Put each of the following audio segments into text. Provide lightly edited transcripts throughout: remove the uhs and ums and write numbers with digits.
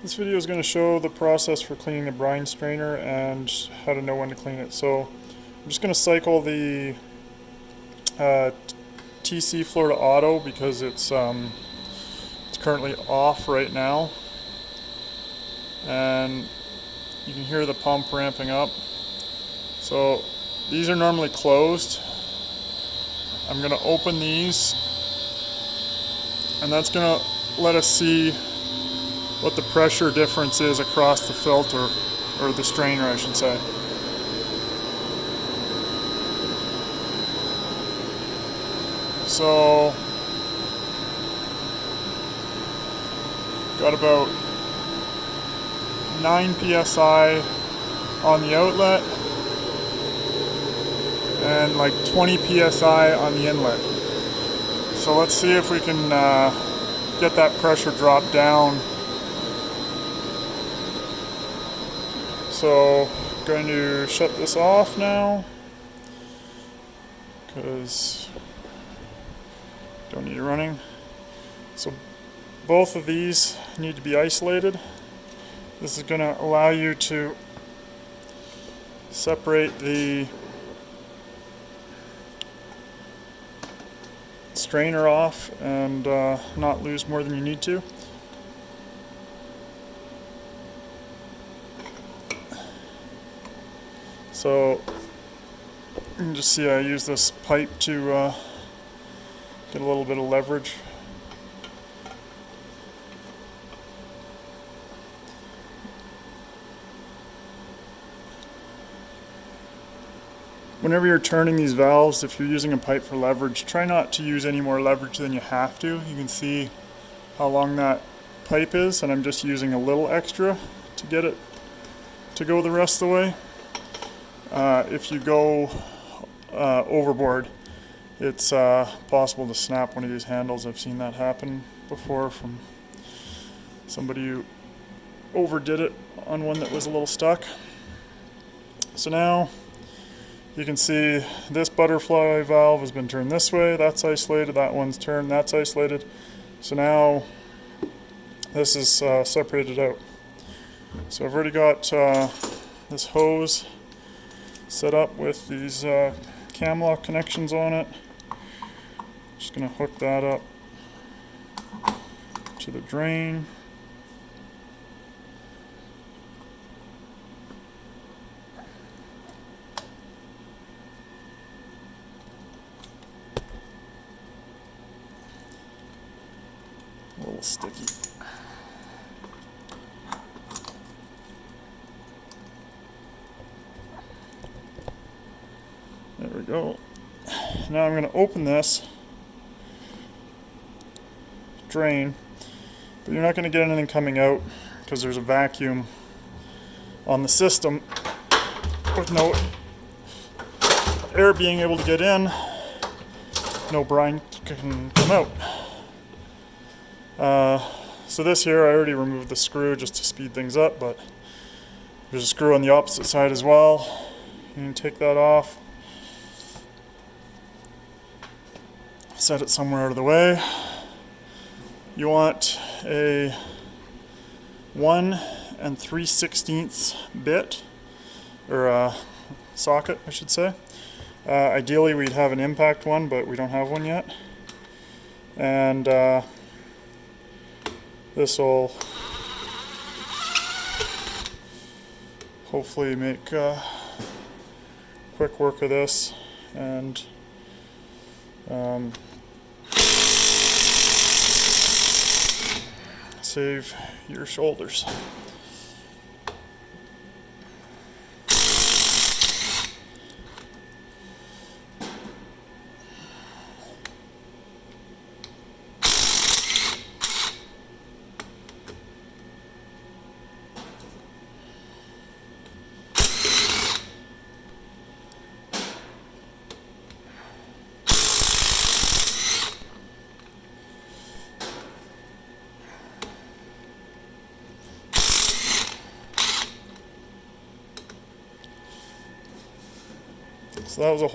This video is going to show the process for cleaning the brine strainer and how to know when to clean it. So I'm just going to cycle the TC floor to auto because it's currently off right now, and you can hear the pump ramping up. So these are normally closed. I'm going to open these, and that's going to let us see what the pressure difference is across the filter, or the strainer I should say. So got about 9 psi on the outlet and like 20 psi on the inlet. So let's see if we can get that pressure drop down. So I'm going to shut this off now because don't need it running. So both of these need to be isolated. This is going to allow you to separate the strainer off and not lose more than you need to. So you can just see I use this pipe to get a little bit of leverage. Whenever you're turning these valves, if you're using a pipe for leverage, try not to use any more leverage than you have to. You can see how long that pipe is, and I'm just using a little extra to get it to go the rest of the way. If you go overboard, it's possible to snap one of these handles. I've seen that happen before from somebody who overdid it on one that was a little stuck. So now you can see this butterfly valve has been turned this way, that's isolated, that one's turned, that's isolated. So now this is separated out. So I've already got this hose set up with these cam lock connections on it. Just going to hook that up to the drain. A little sticky. There we go. Now I'm going to open this drain, but you're not going to get anything coming out because there's a vacuum on the system with no air being able to get in. No brine can come out. So this here, I already removed the screw just to speed things up, but there's a screw on the opposite side as well. You can take that off. Set it somewhere out of the way. You want a 1 3/16 bit, or a socket I should say. Ideally we'd have an impact one, but we don't have one yet. And this will hopefully make quick work of this and save your shoulders. So that was a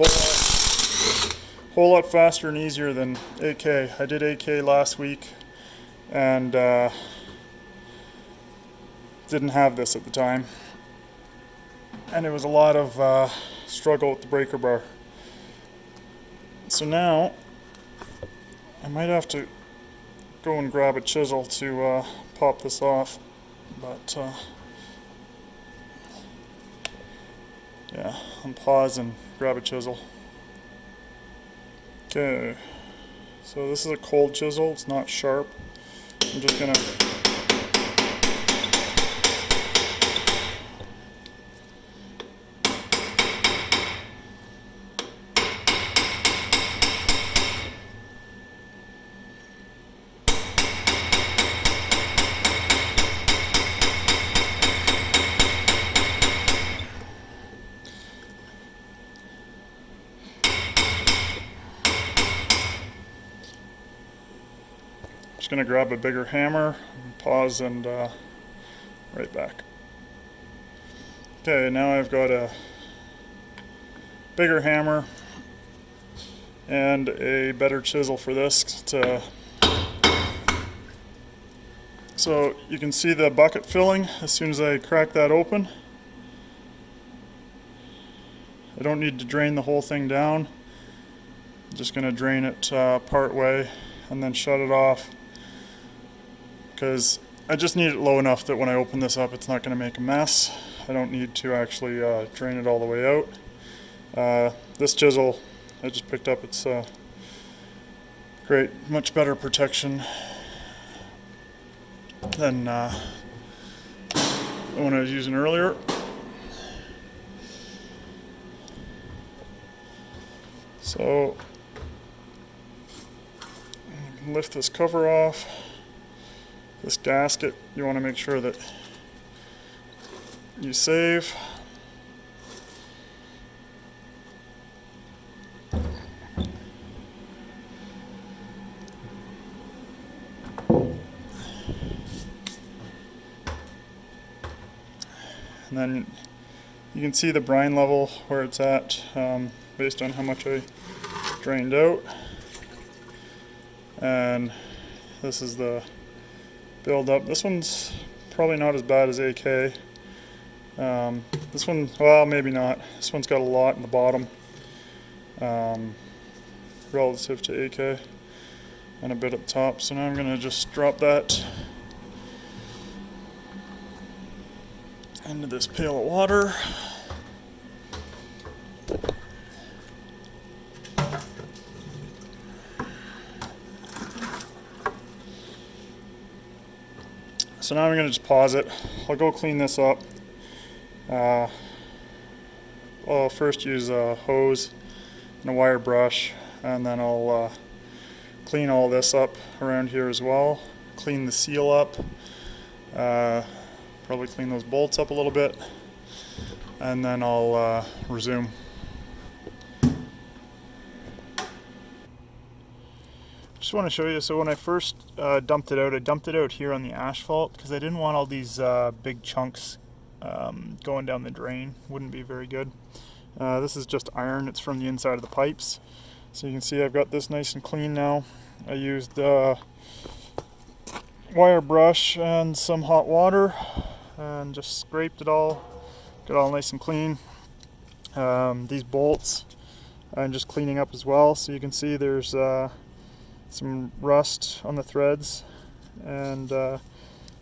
whole lot faster and easier than AK. I did AK last week, and didn't have this at the time, and it was a lot of struggle with the breaker bar. So now I might have to go and grab a chisel to pop this off, but yeah, I'll pause and grab a chisel. Okay, so this is a cold chisel, it's not sharp. I'm just gonna grab a bigger hammer, pause, and right back. Okay, now I've got a bigger hammer and a better chisel for this so you can see the bucket filling as soon as I crack that open. I don't need to drain the whole thing down. I'm just going to drain it part way and then shut it off, because I just need it low enough that when I open this up it's not going to make a mess. I don't need to actually drain it all the way out. This chisel I just picked up, it's great, much better protection than the one I was using earlier. So you can lift this cover off. This gasket, you want to make sure that you save. And then you can see the brine level where it's at based on how much I drained out. And this is the build up. This one's probably not as bad as AK. This one, well, maybe not. This one's got a lot in the bottom relative to AK, and a bit at the top. So now I'm going to just drop that into this pail of water. So now I'm going to just pause it. I'll go clean this up. I'll first use a hose and a wire brush, and then I'll clean all this up around here as well. Clean the seal up. Probably clean those bolts up a little bit, and then I'll resume. Just want to show you, so when I first dumped it out, I dumped it out here on the asphalt because I didn't want all these big chunks going down the drain. Wouldn't be very good. This is just iron, it's from the inside of the pipes. So you can see I've got this nice and clean now. I used wire brush and some hot water and just scraped it all, got all nice and clean. These bolts I'm just cleaning up as well, so you can see there's some rust on the threads, and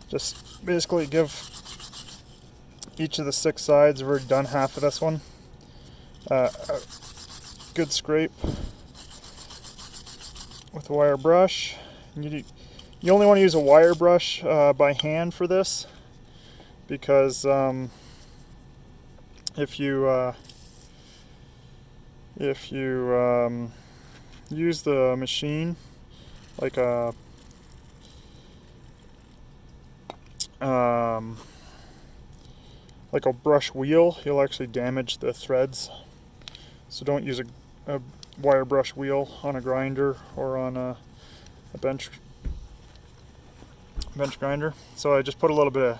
just basically give each of the 6 sides, I've already done half of this one, a good scrape with a wire brush. You only want to use a wire brush by hand for this, because if you use the machine like a brush wheel, you'll actually damage the threads. So don't use a wire brush wheel on a grinder or on a bench grinder. So I just put a little bit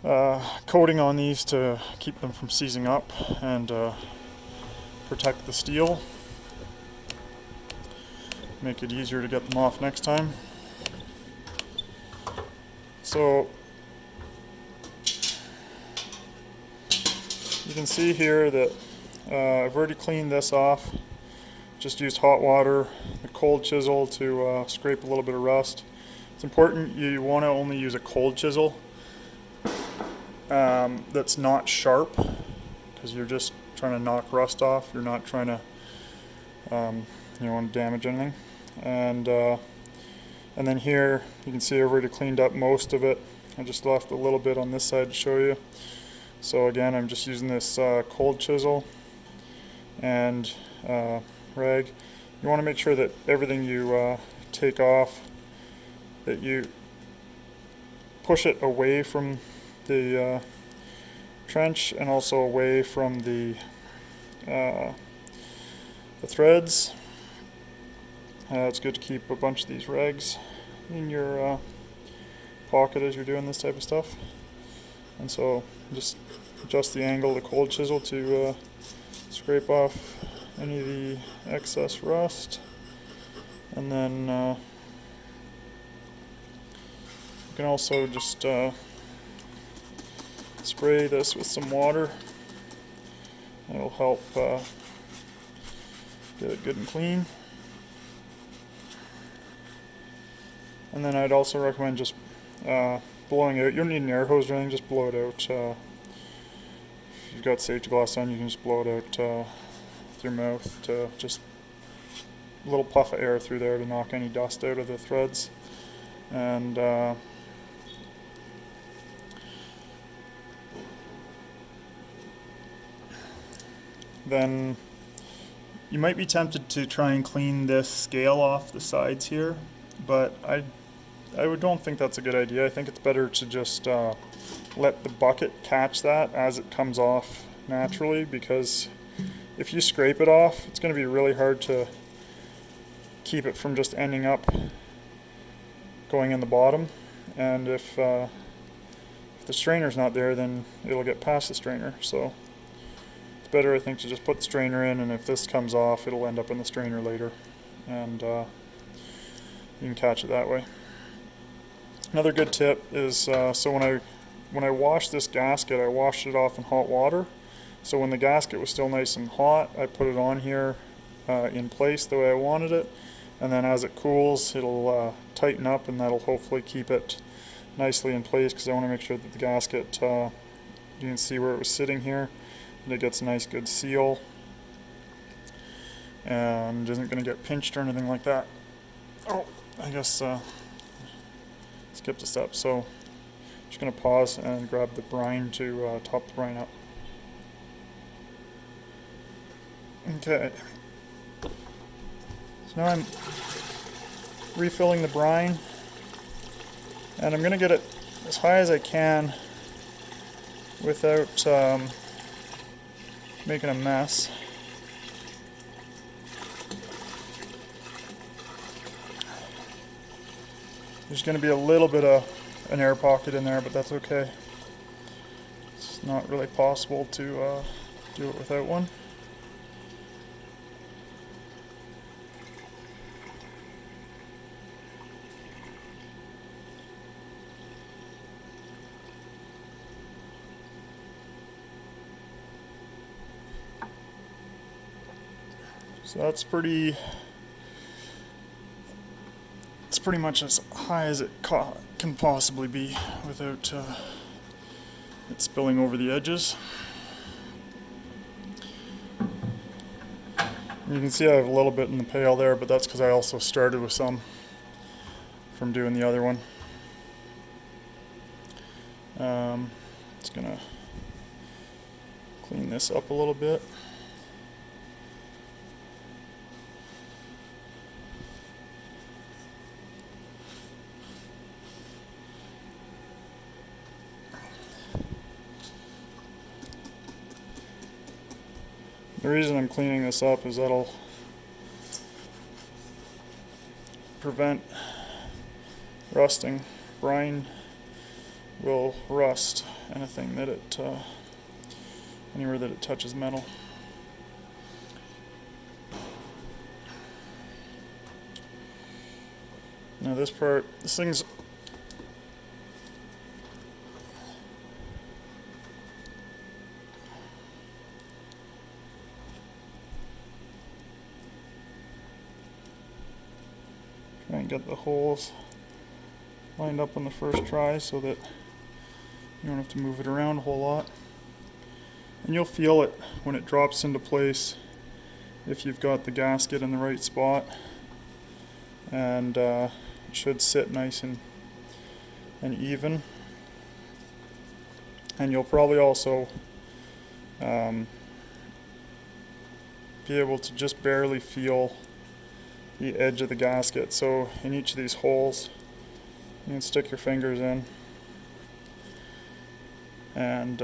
of coating on these to keep them from seizing up and protect the steel. Make it easier to get them off next time. So you can see here that I've already cleaned this off. Just used hot water, the cold chisel to scrape a little bit of rust. It's important you want to only use a cold chisel that's not sharp, because you're just trying to knock rust off. You're not trying to you don't want to damage anything. And then here you can see I've already cleaned up most of it. I just left a little bit on this side to show you. So again, I'm just using this cold chisel and rag. You want to make sure that everything you take off, that you push it away from the trench and also away from the threads. It's good to keep a bunch of these rags in your pocket as you're doing this type of stuff. And so just adjust the angle of the cold chisel to scrape off any of the excess rust. And then you can also just spray this with some water. It'll help get it good and clean. And then I'd also recommend just blowing out. You don't need an air hose or anything, just blow it out. If you've got safety gloves on, you can just blow it out with your mouth, to just a little puff of air through there to knock any dust out of the threads. And then you might be tempted to try and clean this scale off the sides here, but I don't think that's a good idea. I think it's better to just let the bucket catch that as it comes off naturally, because if you scrape it off, it's going to be really hard to keep it from just ending up going in the bottom. And if the strainer's not there, then it'll get past the strainer. So it's better, I think, to just put the strainer in, and if this comes off, it'll end up in the strainer later, and you can catch it that way. Another good tip is, so when I washed this gasket, I washed it off in hot water. So when the gasket was still nice and hot, I put it on here in place the way I wanted it, and then as it cools, it'll tighten up, and that'll hopefully keep it nicely in place, because I want to make sure that the gasket, you can see where it was sitting here, and it gets a nice good seal and isn't going to get pinched or anything like that. Oh, I guess skipped a step, so just going to pause and grab the brine to top the brine up. Okay, so now I'm refilling the brine, and I'm going to get it as high as I can without making a mess. There's going to be a little bit of an air pocket in there, but that's okay. It's not really possible to do it without one. So that's pretty much as high as it can possibly be without it spilling over the edges. You can see I have a little bit in the pail there, but that's because I also started with some from doing the other one. Just gonna clean this up a little bit. The reason I'm cleaning this up is that'll prevent rusting. Brine will rust anything that it, anywhere that it touches metal. Now this thing's get the holes lined up on the first try so that you don't have to move it around a whole lot. And you'll feel it when it drops into place if you've got the gasket in the right spot. And it should sit nice and even. And you'll probably also be able to just barely feel the edge of the gasket. So in each of these holes, you can stick your fingers in and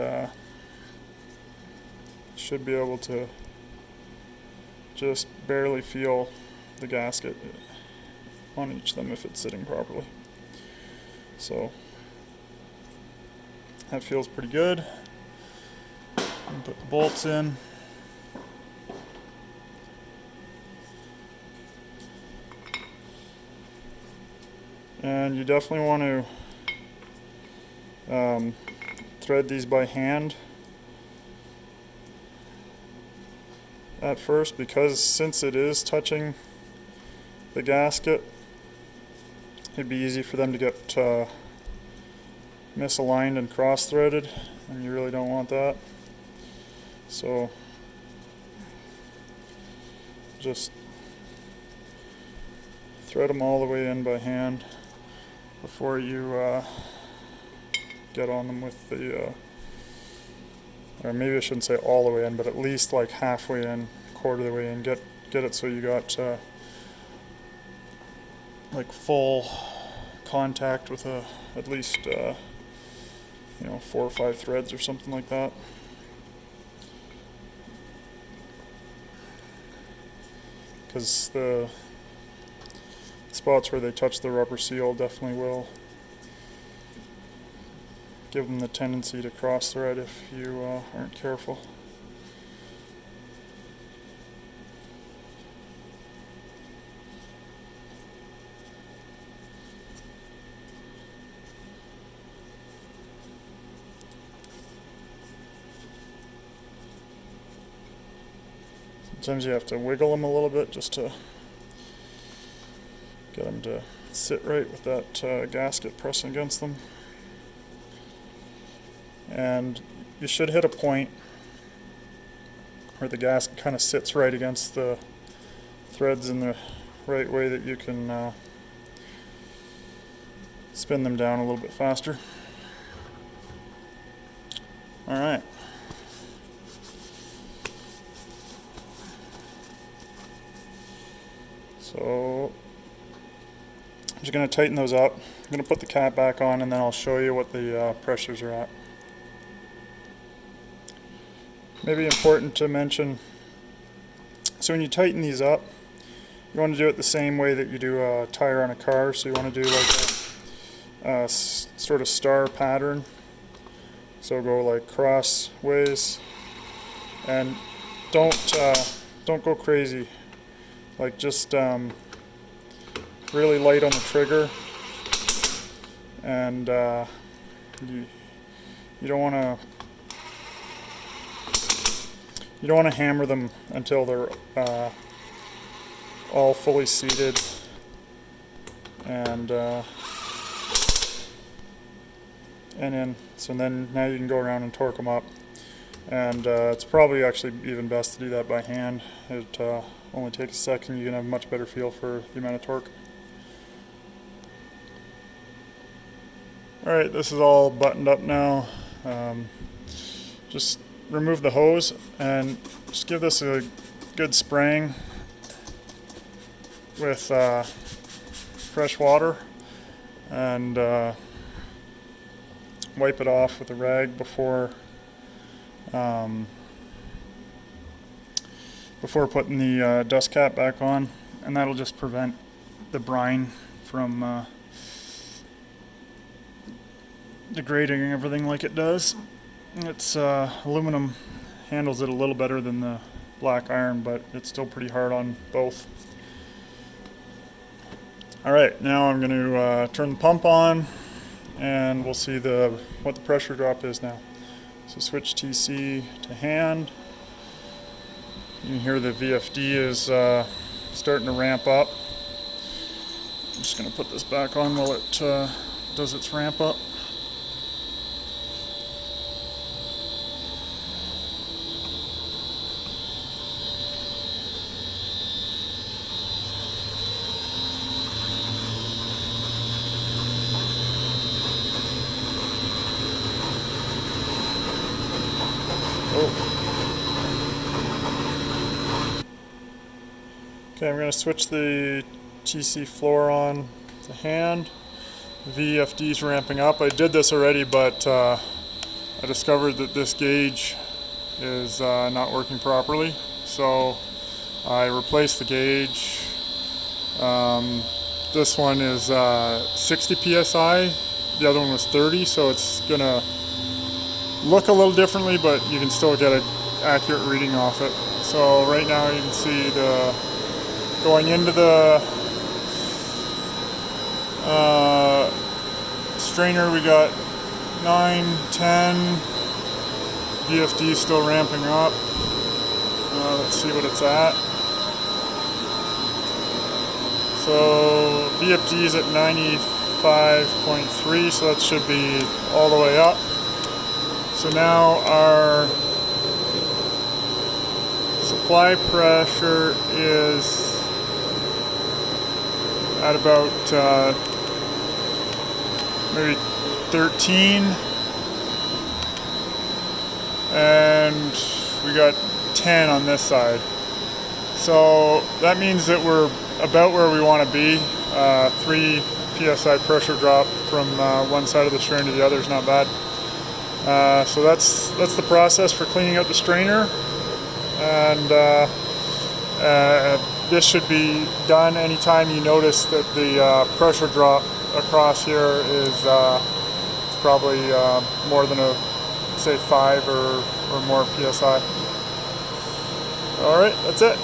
should be able to just barely feel the gasket on each of them if it's sitting properly. So that feels pretty good. And put the bolts in. And you definitely want to thread these by hand at first, because since it is touching the gasket, it'd be easy for them to get misaligned and cross-threaded, and you really don't want that. So just thread them all the way in by hand before you get on them with the or maybe I shouldn't say all the way in, but at least like halfway in, quarter of the way in. Get it so you got like full contact with at least 4 or 5 threads or something like that. Because the spots where they touch the rubber seal definitely will give them the tendency to cross thread if you aren't careful. Sometimes you have to wiggle them a little bit just to get them to sit right with that gasket pressing against them. And you should hit a point where the gasket kind of sits right against the threads in the right way that you can spin them down a little bit faster. Alright. So I'm just going to tighten those up. I'm going to put the cap back on, and then I'll show you what the pressures are at. Maybe important to mention, so when you tighten these up, you want to do it the same way that you do a tire on a car. So you want to do like a sort of star pattern. So go like crossways, and don't go crazy. Like just really light on the trigger, and you don't want to hammer them until they're all fully seated and in. So then now you can go around and torque them up, and it's probably actually even best to do that by hand. It only takes a second. You can have a much better feel for the amount of torque. Alright, this is all buttoned up now. Just remove the hose and just give this a good spraying with fresh water, and wipe it off with a rag before putting the dust cap back on, and that'll just prevent the brine from degrading everything like it does. It's aluminum handles it a little better than the black iron, but it's still pretty hard on both. Alright, now I'm going to turn the pump on, and we'll see what the pressure drop is now. So switch TC to hand. You can hear the VFD is starting to ramp up, I'm just going to put this back on while it does its ramp up. Okay, I'm going to switch the TC floor on to hand. VFD is ramping up. I did this already, but I discovered that this gauge is not working properly. So I replaced the gauge. This one is 60 psi. The other one was 30, so it's going to look a little differently, but you can still get an accurate reading off it. So right now you can see the going into the strainer, we got 9, 10. VFD is still ramping up. Let's see what it's at. So VFD is at 95.3, so that should be all the way up. So now our supply pressure is at about maybe 13, and we got 10 on this side. So that means that we're about where we want to be. 3 psi pressure drop from one side of the strainer to the other is not bad. So that's the process for cleaning out the strainer, and this should be done anytime you notice that the pressure drop across here is probably more than say 5 or more psi. All right, that's it.